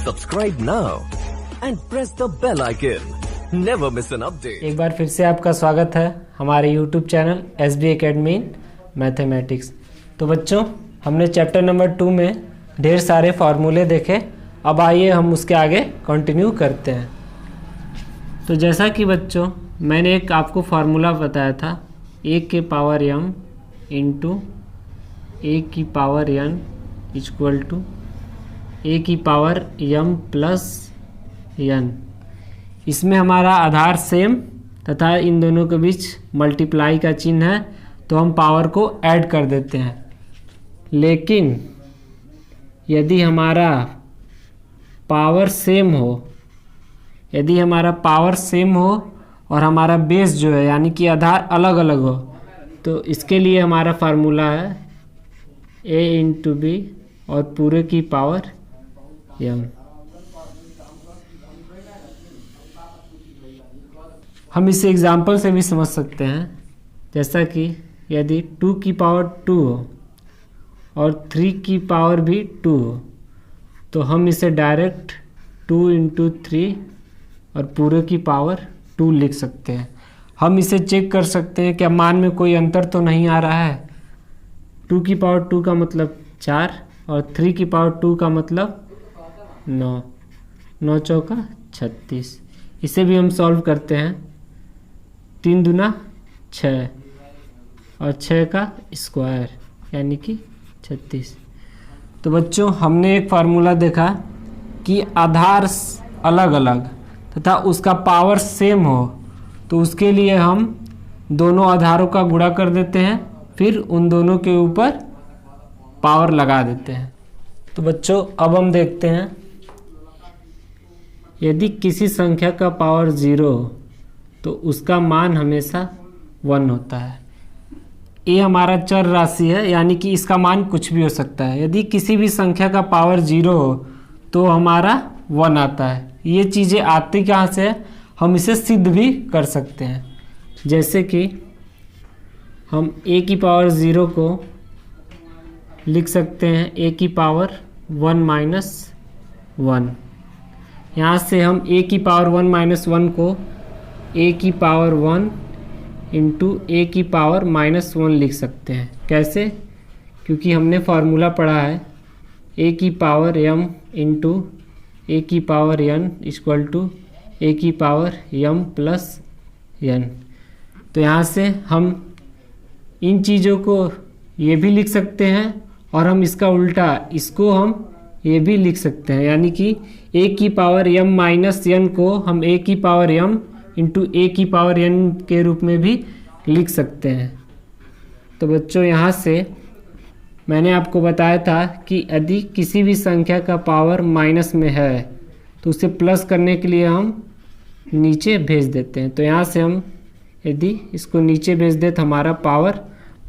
Subscribe now and press the bell icon. Never miss an update. एक बार फिर से आपका स्वागत है हमारे YouTube channel SB Academy in mathematics. तो बच्चों, हमने चैप्टर नंबर 2 में ढेर सारे फार्मूले देखे। अब आइए हम उसके आगे कंटिन्यू करते हैं। तो जैसा कि बच्चों मैंने एक आपको फार्मूला बताया था, a के पावर m इंटू a की power n equal to a की पावर m प्लस n। इसमें हमारा आधार सेम तथा इन दोनों के बीच मल्टीप्लाई का चिन्ह है, तो हम पावर को ऐड कर देते हैं। लेकिन यदि हमारा पावर सेम हो, यदि हमारा पावर सेम हो और हमारा बेस जो है यानी कि आधार अलग अलग हो, तो इसके लिए हमारा फार्मूला है a इंटू बी और पूरे की पावर m। हम इसे एग्जाम्पल से भी समझ सकते हैं, जैसा कि यदि 2 की पावर 2 हो और 3 की पावर भी 2 हो, तो हम इसे डायरेक्ट 2 इंटू 3 और पूरे की पावर 2 लिख सकते हैं। हम इसे चेक कर सकते हैं क्या मान में कोई अंतर तो नहीं आ रहा है। 2 की पावर 2 का मतलब 4 और 3 की पावर 2 का मतलब 9, 9 चौका 36। इसे भी हम सॉल्व करते हैं। 3 दूना 6 और 6 का स्क्वायर यानी कि 36। तो बच्चों, हमने एक फार्मूला देखा कि आधार अलग अलग तथा उसका पावर सेम हो, तो उसके लिए हम दोनों आधारों का गुणा कर देते हैं, फिर उन दोनों के ऊपर पावर लगा देते हैं। तो बच्चों, अब हम देखते हैं, यदि किसी संख्या का पावर 0 हो तो उसका मान हमेशा 1 होता है। ये हमारा चर राशि है, यानी कि इसका मान कुछ भी हो सकता है। यदि किसी भी संख्या का पावर 0 हो तो हमारा 1 आता है। ये चीज़ें आती कहाँ से है, हम इसे सिद्ध भी कर सकते हैं। जैसे कि हम a की पावर 0 को लिख सकते हैं a की पावर 1 माइनस 1। यहाँ से हम a की पावर 1 माइनस 1 को a की पावर 1 इंटू a की पावर माइनस 1 लिख सकते हैं। कैसे? क्योंकि हमने फार्मूला पढ़ा है a की पावर m इंटू a की power n equal to a की पावर m प्लस n। तो यहाँ से हम इन चीज़ों को ये भी लिख सकते हैं और हम इसका उल्टा इसको हम ये भी लिख सकते हैं, यानी कि a की पावर m माइनस n को हम a की पावर m इंटू a की पावर n के रूप में भी लिख सकते हैं। तो बच्चों, यहाँ से मैंने आपको बताया था कि यदि किसी भी संख्या का पावर माइनस में है तो उसे प्लस करने के लिए हम नीचे भेज देते हैं। तो यहाँ से हम यदि इसको नीचे भेज दें तो हमारा पावर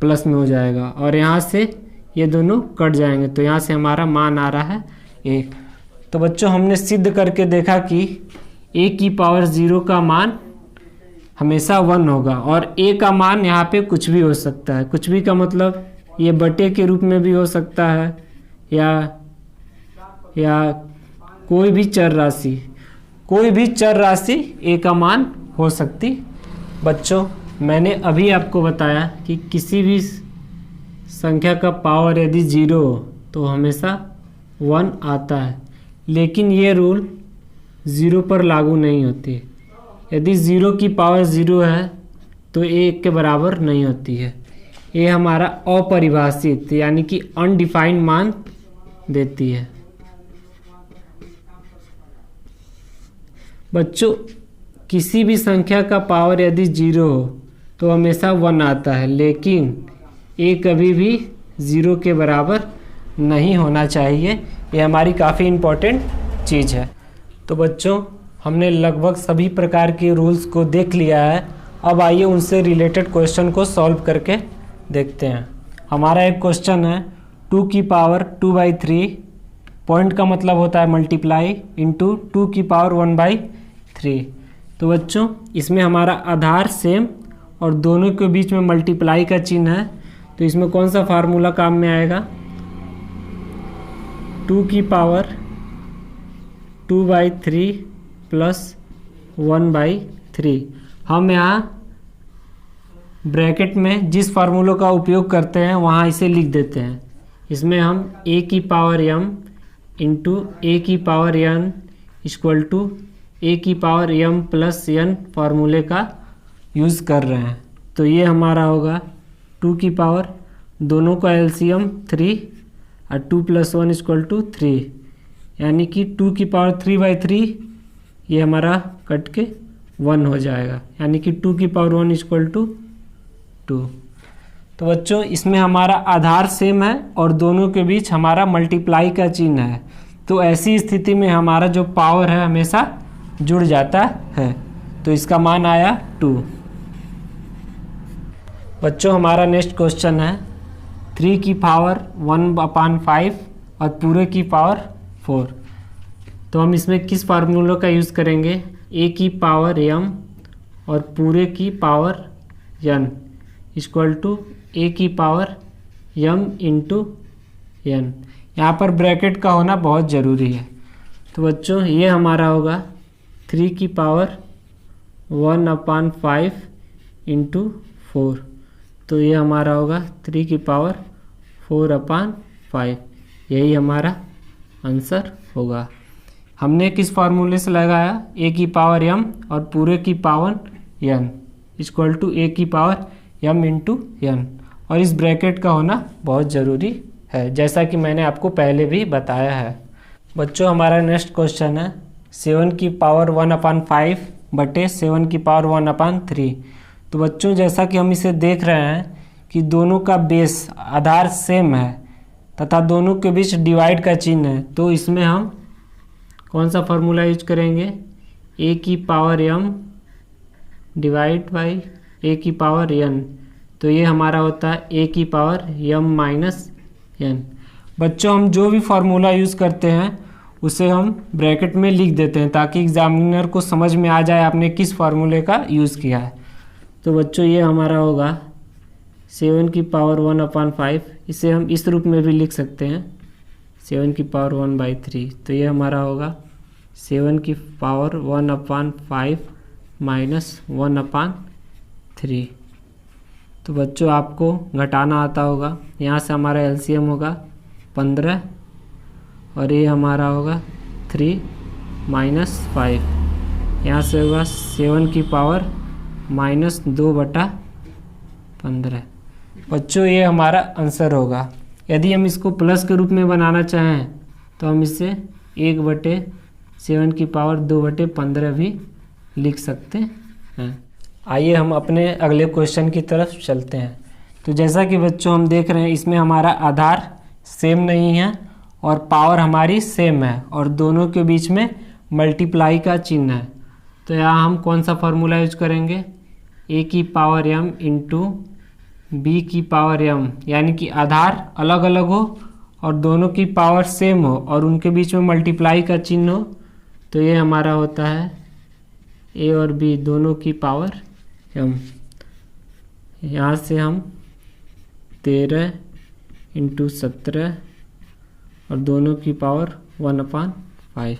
प्लस में हो जाएगा और यहाँ से ये दोनों कट जाएंगे, तो यहाँ से हमारा मान आ रहा है 1। तो बच्चों, हमने सिद्ध करके देखा कि a की पावर 0 का मान हमेशा 1 होगा और a का मान यहाँ पे कुछ भी हो सकता है। कुछ भी का मतलब ये बटे के रूप में भी हो सकता है या कोई भी चर राशि, कोई भी चर राशि a का मान हो सकती। बच्चों, मैंने अभी आपको बताया कि किसी भी संख्या का पावर यदि 0 हो तो हमेशा 1 आता है, लेकिन ये रूल 0 पर लागू नहीं होती। यदि 0 की पावर 0 है तो 1 के बराबर नहीं होती है। ये हमारा अपरिभाषित यानी कि अनडिफाइंड मान देती है। बच्चों, किसी भी संख्या का पावर यदि 0 हो तो हमेशा 1 आता है, लेकिन a कभी भी 0 के बराबर नहीं होना चाहिए। ये हमारी काफ़ी इम्पोर्टेंट चीज़ है। तो बच्चों, हमने लगभग सभी प्रकार के रूल्स को देख लिया है। अब आइए उनसे रिलेटेड क्वेश्चन को सॉल्व करके देखते हैं। हमारा एक क्वेश्चन है 2 की पावर 2/3, पॉइंट का मतलब होता है मल्टीप्लाई, इंटू 2 की पावर 1/3। तो बच्चों, इसमें हमारा आधार सेम और दोनों के बीच में मल्टीप्लाई का चिन्ह है, तो इसमें कौन सा फार्मूला काम में आएगा? 2 की पावर 2/3 प्लस 1/3। हम यहाँ ब्रैकेट में जिस फार्मूलों का उपयोग करते हैं वहाँ इसे लिख देते हैं। इसमें हम a की पावर m इंटू a की power n equal to a की पावर m प्लस n फार्मूले का यूज़ कर रहे हैं। तो ये हमारा होगा 2 की पावर, दोनों का एलसीएम 3 और 2 + 1 = 3, यानी कि 2 की पावर 3/3 ये हमारा कट के 1 हो जाएगा, यानी कि 2 की पावर 1 = 2। तो बच्चों इसमें हमारा आधार सेम है और दोनों के बीच हमारा मल्टीप्लाई का चिन्ह है। तो ऐसी स्थिति में हमारा जो पावर है हमेशा जुड़ जाता है। तो इसका मान आया 2। बच्चों हमारा नेक्स्ट क्वेश्चन है 3 की पावर 1/5 और पूरे की पावर 4। तो हम इसमें किस फार्मूलों का यूज़ करेंगे? a की पावर m और पूरे की power n equal to a की पावर m इंटू n। यहाँ पर ब्रैकेट का होना बहुत ज़रूरी है। तो बच्चों ये हमारा होगा 3 की पावर 1/5 इंटू 4। तो ये हमारा होगा 3 की पावर 4/5। यही हमारा आंसर होगा। हमने किस फार्मूले से लगाया? a की पावर m और पूरे की power n equal to a की पावर m इंटू n। और इस ब्रैकेट का होना बहुत ज़रूरी है, जैसा कि मैंने आपको पहले भी बताया है। बच्चों हमारा नेक्स्ट क्वेश्चन है 7 की पावर 1/5 बटे 7 की पावर 1/3। तो बच्चों जैसा कि हम इसे देख रहे हैं कि दोनों का बेस आधार सेम है तथा दोनों के बीच डिवाइड का चिन्ह है। तो इसमें हम कौन सा फार्मूला यूज करेंगे? a की power m divide by a की पावर n। तो ये हमारा होता है a की पावर m माइनस n। बच्चों हम जो भी फार्मूला यूज़ करते हैं उसे हम ब्रैकेट में लिख देते हैं ताकि एग्जामिनर को समझ में आ जाए आपने किस फार्मूले का यूज़ किया है। तो बच्चों ये हमारा होगा 7 की पावर 1/5। इसे हम इस रूप में भी लिख सकते हैं 7 की पावर 1/3। तो ये हमारा होगा 7 की पावर 1/5 माइनस 1/3। तो बच्चों आपको घटाना आता होगा। यहाँ से हमारा एलसीएम होगा 15 और ये हमारा होगा 3 माइनस 5। यहाँ से होगा 7 की पावर -2/15। बच्चों ये हमारा आंसर होगा। यदि हम इसको प्लस के रूप में बनाना चाहें तो हम इसे 1/7 की पावर 2/15 भी लिख सकते हैं। आइए हम अपने अगले क्वेश्चन की तरफ चलते हैं। तो जैसा कि बच्चों हम देख रहे हैं इसमें हमारा आधार सेम नहीं है और पावर हमारी सेम है और दोनों के बीच में मल्टीप्लाई का चिन्ह है। तो यहाँ हम कौन सा फार्मूला यूज करेंगे? a की पावर m इंटू b की पावर m, यानी कि आधार अलग अलग हो और दोनों की पावर सेम हो और उनके बीच में मल्टीप्लाई का चिन्ह हो। तो ये हमारा होता है a और b दोनों की पावर m। यहाँ से हम 13 इंटू 17 और दोनों की पावर 1/5।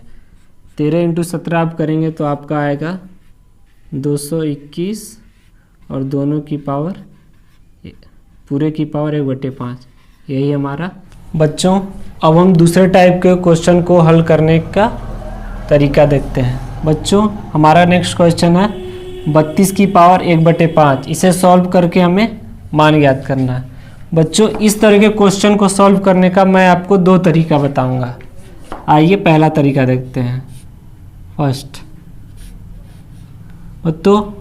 13 इंटू 17 आप करेंगे तो आपका आएगा 221 और दोनों की पावर पूरे की पावर 1/5। यही हमारा। बच्चों अब हम दूसरे टाइप के क्वेश्चन को हल करने का तरीका देखते हैं। बच्चों हमारा नेक्स्ट क्वेश्चन है 32 की पावर 1/5। इसे सॉल्व करके हमें मान ज्ञात करना है। बच्चों इस तरह के क्वेश्चन को सॉल्व करने का मैं आपको 2 तरीका बताऊंगा। आइए पहला तरीका देखते हैं। फर्स्ट तो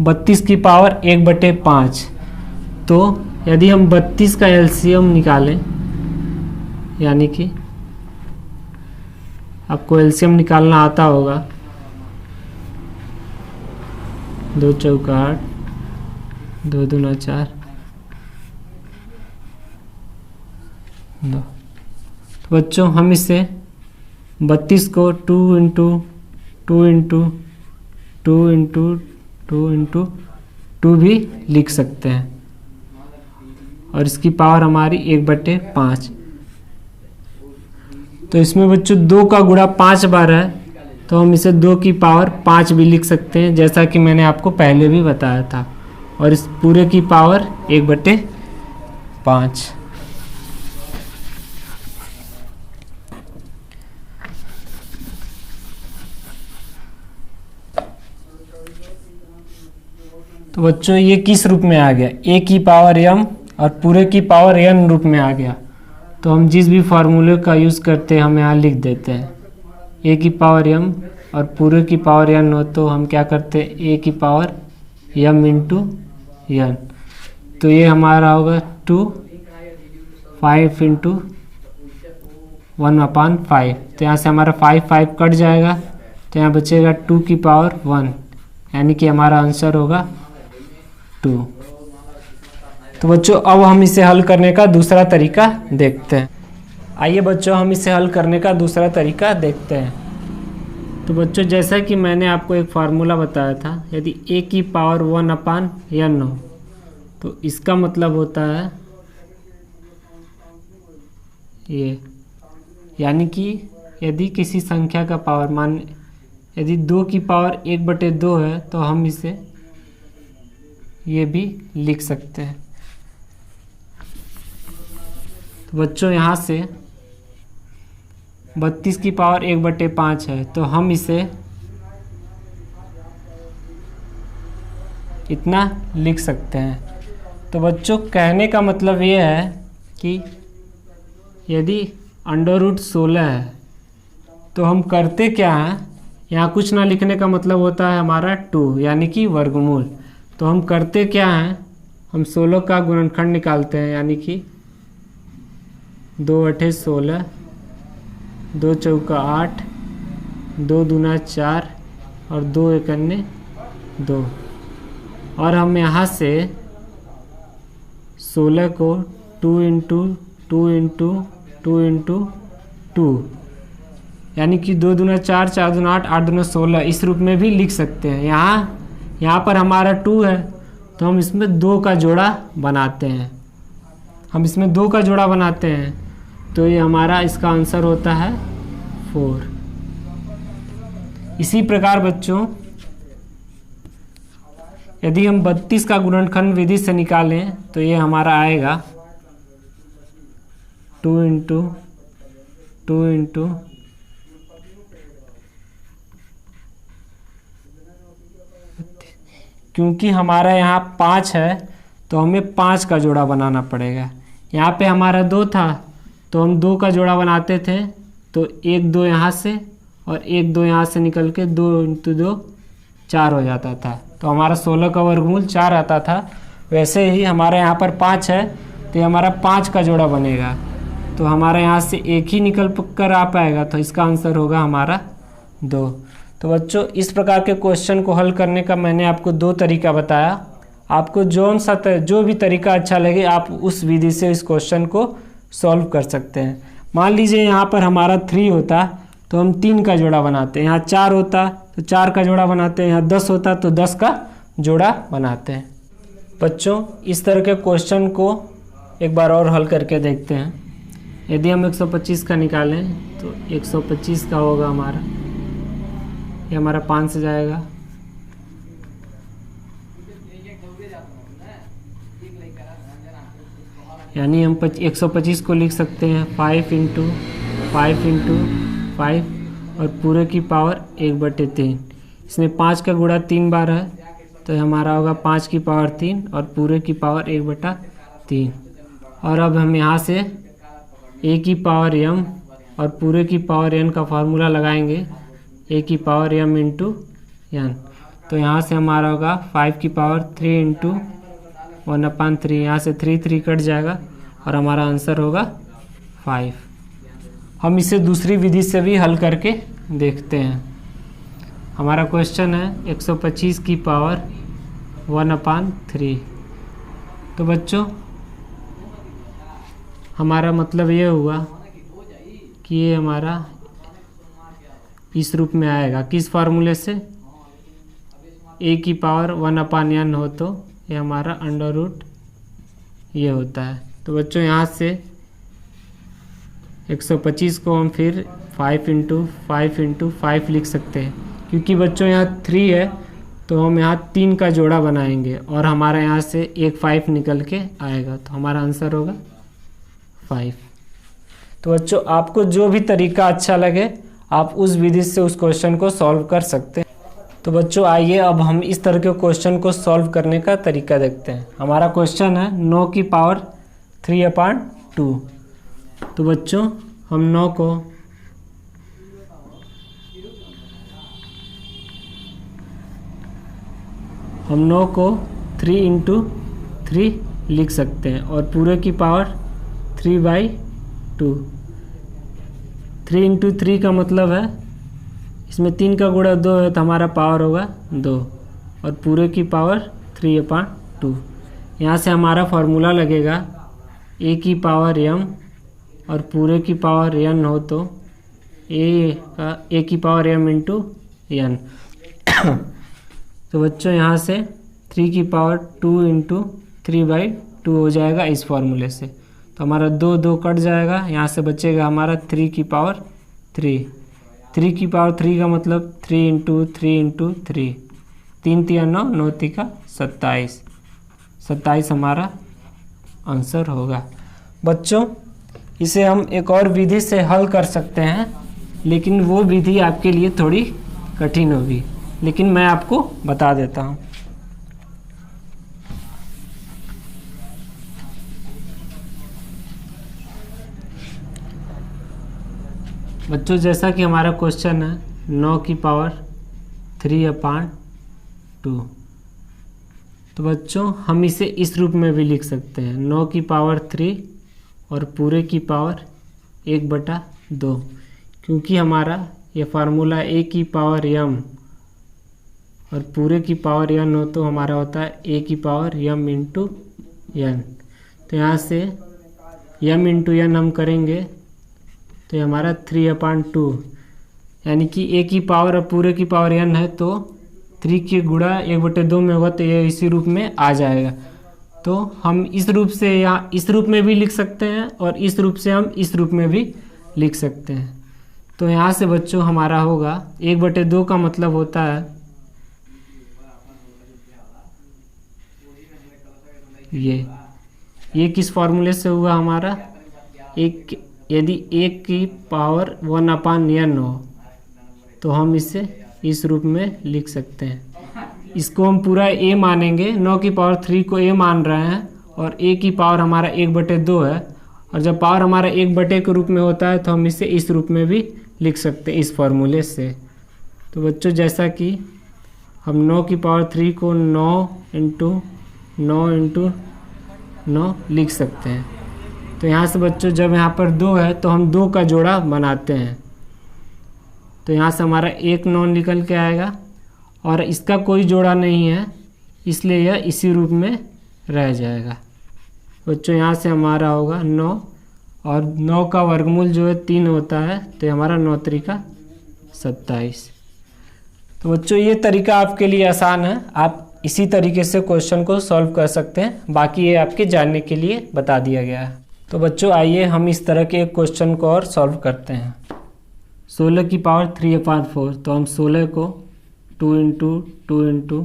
32 की पावर 1/5। तो यदि हम 32 का एलसीएम निकालें, यानी कि आपको एलसीएम निकालना आता होगा, 2 चौका 8, 2 दूना 4, 2। तो बच्चों हम इसे 32 को 2 इंटू 2 इंटू 2 इंटू 2 इंटू 2 भी लिख सकते हैं और इसकी पावर हमारी 1/5। तो इसमें बच्चों 2 का गुणा 5 बार है तो हम इसे 2 की पावर 5 भी लिख सकते हैं, जैसा कि मैंने आपको पहले भी बताया था। और इस पूरे की पावर 1/5। तो बच्चों ये किस रूप में आ गया? a की पावर m और पूरे की पावर n रूप में आ गया। तो हम जिस भी फार्मूले का यूज़ करते हैं हम यहाँ लिख देते हैं a की पावर m और पूरे की पावर n हो तो हम क्या करते हैं a की पावर m इंटू n। तो ये हमारा होगा 5 इंटू 1/5। तो यहाँ से हमारा 5 कट जाएगा, तो यहाँ बचेगा 2 की पावर 1, यानी कि हमारा आंसर होगा 2। तो बच्चों अब हम इसे हल करने का दूसरा तरीका देखते हैं। आइए बच्चों हम इसे हल करने का दूसरा तरीका देखते हैं। तो बच्चों जैसा कि मैंने आपको एक फार्मूला बताया था, यदि a की पावर 1/n हो तो इसका मतलब होता है ये, यानी कि यदि किसी संख्या का पावर मान यदि 2 की पावर 1/2 है तो हम इसे ये भी लिख सकते हैं। तो बच्चों यहाँ से 32 की पावर 1/5 है तो हम इसे इतना लिख सकते हैं। तो बच्चों कहने का मतलब ये है कि यदि √16 है तो हम करते क्या हैं, यहाँ कुछ ना लिखने का मतलब होता है हमारा 2 यानी कि वर्गमूल। तो हम करते क्या हैं, हम 16 का गुणनखंड निकालते हैं, यानी कि 2 × 16, 2 × 8, 2 दूना 4 और 2 × 2। और हम यहाँ से 16 को 2 × 2 × 2 × 2 यानी कि 2 दूना 4, 4 दूना 8, 8 दूना 16 इस रूप में भी लिख सकते हैं। यहाँ पर हमारा 2 है तो हम इसमें 2 का जोड़ा बनाते हैं। तो ये हमारा इसका आंसर होता है 4। इसी प्रकार बच्चों यदि हम 32 का गुणनखंड विधि से निकालें तो ये हमारा आएगा 2 × 2 × क्योंकि हमारा यहाँ 5 है तो हमें 5 का जोड़ा बनाना पड़ेगा। यहाँ पे हमारा 2 था तो हम 2 का जोड़ा बनाते थे, तो 1 2 यहाँ से और 1 2 यहाँ से निकल के 2 × 2 4 हो जाता था। तो हमारा 16 का वर्गमूल 4 आता था। वैसे ही हमारे यहाँ पर 5 है तो ये हमारा 5 का जोड़ा बनेगा, तो हमारे यहाँ से एक ही निकल कर आ पाएगा, तो इसका आंसर होगा हमारा 2। तो बच्चों इस प्रकार के क्वेश्चन को हल करने का मैंने आपको 2 तरीका बताया। आपको जो भी तरीका अच्छा लगे आप उस विधि से इस क्वेश्चन को सॉल्व कर सकते हैं। मान लीजिए यहाँ पर हमारा 3 होता तो हम 3 का जोड़ा बनाते हैं, यहाँ 4 होता तो 4 का जोड़ा बनाते हैं, यहाँ 10 होता तो 10 का जोड़ा बनाते हैं। बच्चों इस तरह के क्वेश्चन को एक बार और हल करके देखते हैं। यदि हम 125 का निकालें तो 125 का होगा हमारा, ये हमारा 5 से जाएगा, यानी हम 125 को लिख सकते हैं 5 × 5 × 5 और पूरे की पावर 1/3। इसमें 5 का गुणा 3 बार है तो हमारा होगा 5 की पावर 3 और पूरे की पावर 1/3। और अब हम यहाँ से a की पावर m और पूरे की पावर n का फार्मूला लगाएंगे, a की पावर m × n। तो यहाँ से हमारा होगा 5 की पावर 3 × 1/3, यहाँ से 3 कट जाएगा और हमारा आंसर होगा 5। हम इसे दूसरी विधि से भी हल करके देखते हैं। हमारा क्वेश्चन है 125 की पावर 1/3। तो बच्चों हमारा मतलब ये हुआ कि ये हमारा इस रूप में आएगा, किस फार्मूले से, a की पावर 1/n हो तो ये हमारा √ ये होता है। तो बच्चों यहाँ से 125 को हम फिर 5 लिख सकते हैं, क्योंकि बच्चों यहाँ 3 है तो हम यहाँ 3 का जोड़ा बनाएंगे और हमारा यहाँ से एक 5 निकल के आएगा, तो हमारा आंसर होगा 5। तो बच्चों आपको जो भी तरीका अच्छा लगे आप उस विधि से उस क्वेश्चन को सॉल्व कर सकते हैं। तो बच्चों आइए अब हम इस तरह के क्वेश्चन को सॉल्व करने का तरीका देखते हैं। हमारा क्वेश्चन है 9 की पावर 3/2। तो बच्चों हम 9 को 3 × 3 लिख सकते हैं और पूरे की पावर 3/2। 3 × 3 का मतलब है इसमें 3 का गुणा 2 है तो हमारा पावर होगा 2 और पूरे की पावर 3/2। यहाँ से हमारा फॉर्मूला लगेगा a की पावर m और पूरे की पावर n हो तो a की पावर m × n। तो बच्चों यहाँ से 3 की पावर 2 × 3/2 हो जाएगा इस फॉर्मूले से। तो हमारा 2 कट जाएगा, यहाँ से बचेगा हमारा 3 की पावर 3। 3 की पावर 3 का मतलब 3 × 3 × 3, 3 × 9 9 × 27, 27 हमारा आंसर होगा। बच्चों इसे हम एक और विधि से हल कर सकते हैं, लेकिन वो विधि आपके लिए थोड़ी कठिन होगी, लेकिन मैं आपको बता देता हूँ। बच्चों जैसा कि हमारा क्वेश्चन है 9 की पावर 3/2, तो बच्चों हम इसे इस रूप में भी लिख सकते हैं 9 की पावर 3 और पूरे की पावर 1/2, क्योंकि हमारा ये फार्मूला a की पावर m और पूरे की पावर n हो तो हमारा होता है a की पावर m × n। तो यहाँ से m × n हम करेंगे तो ये हमारा 3/2, यानी कि a की पावर और पूरे की पावर n है तो 3 के गुणा 1/2 में होगा तो ये इसी रूप में आ जाएगा। तो हम इस रूप से या इस रूप में भी लिख सकते हैं और इस रूप से हम इस रूप में भी लिख सकते हैं। तो यहाँ से बच्चों हमारा होगा 1/2 का मतलब होता है ये किस फॉर्मूले से हुआ हमारा, एक यदि 1 की पावर 1/n हो तो हम इसे इस रूप में लिख सकते हैं। इसको हम पूरा a मानेंगे, 9 की पावर 3 को a मान रहे हैं और a की पावर हमारा 1/2 है, और जब पावर हमारा 1/2 के रूप में होता है तो हम इसे इस रूप में भी लिख सकते हैं इस फॉर्मूले से। तो बच्चों जैसा कि हम 9 की पावर 3 को 9 × 9 × 9 लिख सकते हैं। तो यहाँ से बच्चों जब यहाँ पर 2 है तो हम 2 का जोड़ा बनाते हैं, तो यहाँ से हमारा 1 9 निकल के आएगा और इसका कोई जोड़ा नहीं है इसलिए यह इसी रूप में रह जाएगा। बच्चों यहाँ से हमारा होगा 9 और 9 का वर्गमूल जो है 3 होता है तो ये हमारा 9 × 3 = 27। तो बच्चों ये तरीका आपके लिए आसान है, आप इसी तरीके से क्वेश्चन को सॉल्व कर सकते हैं, बाकी ये आपके जानने के लिए बता दिया गया है। तो बच्चों आइए हम इस तरह के एक क्वेश्चन को और सॉल्व करते हैं। 16 की पावर 3/4, तो हम 16 को 2 × 2 ×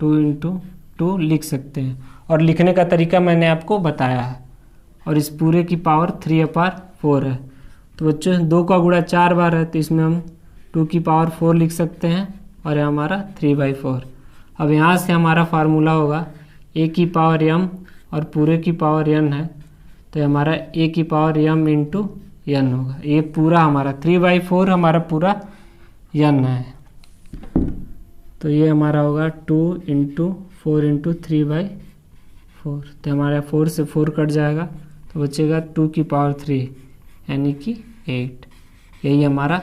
2 × 2 लिख सकते हैं और लिखने का तरीका मैंने आपको बताया है। और इस पूरे की पावर 3/4 है, तो बच्चों 2 का गुणा 4 बार है तो इसमें हम 2 की पावर 4 लिख सकते हैं और यह हमारा 3/4। अब यहाँ से हमारा फार्मूला होगा a की पावर m और पूरे की पावर n है तो हमारा a की पावर m × n होगा। ये पूरा हमारा 3/4 हमारा पूरा n है, तो ये हमारा होगा 2 × 4 × 3/4। तो हमारा 4 से 4 कट जाएगा तो बचेगा 2 की पावर 3 यानी कि 8। यही हमारा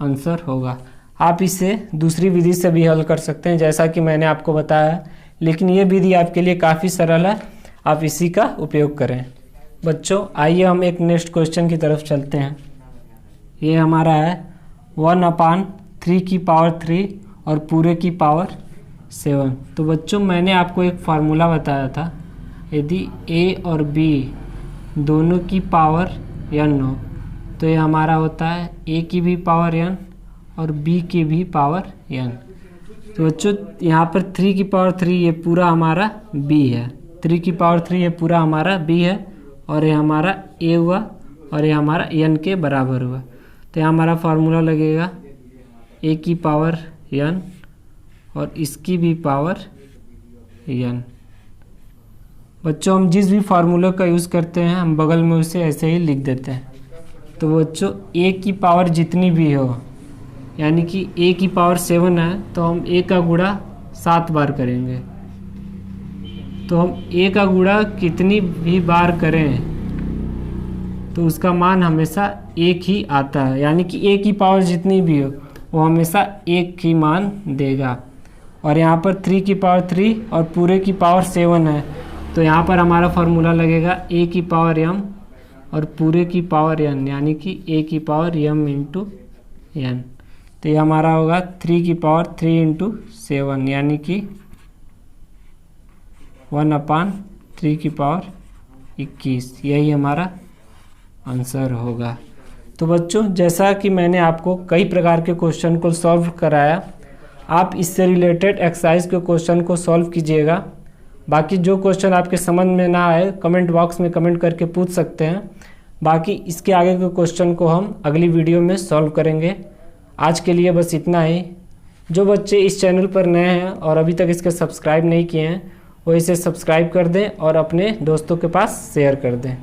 आंसर होगा। आप इसे दूसरी विधि से भी हल कर सकते हैं जैसा कि मैंने आपको बताया, लेकिन ये विधि आपके लिए काफ़ी सरल है, आप इसी का उपयोग करें। बच्चों आइए हम एक नेक्स्ट क्वेश्चन की तरफ चलते हैं। ये हमारा है 1/3 की पावर 3 और पूरे की पावर 7। तो बच्चों मैंने आपको एक फार्मूला बताया था, यदि a और b दोनों की पावर n हो तो ये हमारा होता है a की भी पावर n और b की भी पावर n। तो बच्चों यहाँ पर 3 की पावर 3 ये पूरा हमारा b है, 3 की पावर 3 ये पूरा हमारा b है और ये हमारा a हुआ और ये हमारा n के बराबर हुआ। तो यहाँ हमारा फार्मूला लगेगा a की पावर n और इसकी भी पावर n। बच्चों हम जिस भी फार्मूले का यूज़ करते हैं हम बगल में उसे ऐसे ही लिख देते हैं। तो बच्चों a की पावर जितनी भी हो, यानी कि a की पावर 7 है तो हम a का गुणा 7 बार करेंगे। तो हम a का गुणा कितनी भी बार करें तो उसका मान हमेशा 1 ही आता है, यानी कि a की पावर जितनी भी हो वो हमेशा 1 ही मान देगा। और यहाँ पर 3 की पावर 3 और पूरे की पावर 7 है, तो यहाँ पर हमारा फार्मूला लगेगा a की पावर m और पूरे की पावर n, यानी कि a की पावर m इंटू n। तो ये हमारा होगा 3 की पावर 3 इंटू 7, यानी कि 1/3 की पावर 21। यही हमारा आंसर होगा। तो बच्चों जैसा कि मैंने आपको कई प्रकार के क्वेश्चन को सॉल्व कराया, आप इससे रिलेटेड एक्सरसाइज के क्वेश्चन को सॉल्व कीजिएगा। बाकी जो क्वेश्चन आपके समझ में ना आए कमेंट बॉक्स में कमेंट करके पूछ सकते हैं। बाकी इसके आगे के क्वेश्चन को हम अगली वीडियो में सॉल्व करेंगे। आज के लिए बस इतना ही। जो बच्चे इस चैनल पर नए हैं और अभी तक इसके सब्सक्राइब नहीं किए हैं वो इसे सब्सक्राइब कर दें और अपने दोस्तों के पास शेयर कर दें।